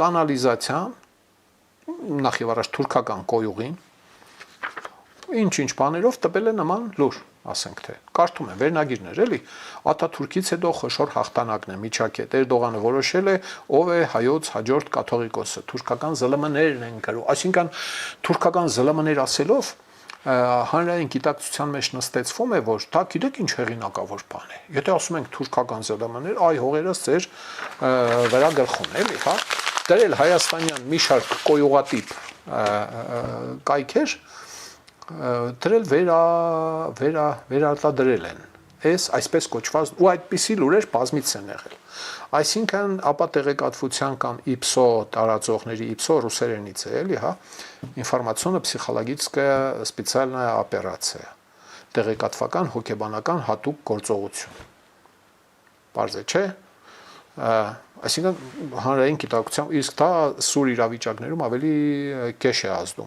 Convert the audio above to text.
կանալիզացիան նախ եւ առաջ թուրքական կոյուղին ինչ բաներով տպել է նման լուր, ասենք թե կարդում են վերնագիրներ, էլի Աթաթուրքից հետո խոշոր հաղթանակն է միջակետ Էրդողանը որոշել է ով է հայոց հաջորդ կաթողիկոսը, թուրքական ԶԼՄ-ներն են գրում, այսինքն թուրքական ԶԼՄ-ներ ասելով հանրային գիտակցության մեջ նստեցվում է, որ դա գիտեք ինչ հեղինակավոր բան է։ Եթե ասում ենք թուրքական ԶԼՄ-ներ, այ հողերս ձեր վրա գլխուն էլի, հա։ Դրել հայաստանյան մի շարք կոյուղատիպ կայքեր դրել վերարտադրել են այս այսպես կոչված ու այդպիսի լուրեր բազմից են եղել այսինքն ապա տեղեկատվության կամ իպսո տարածողների իպսո ռուսերենից է էլի հա ինֆորմացիոնно-психологическая специальная операция տեղեկատվական հոգեբանական հատուկ գործողություն բարձ է չէ այսինքն հանրային գիտակցությամբ իսկ դա սուր իրավիճակներում ավելի կեշ է ազդում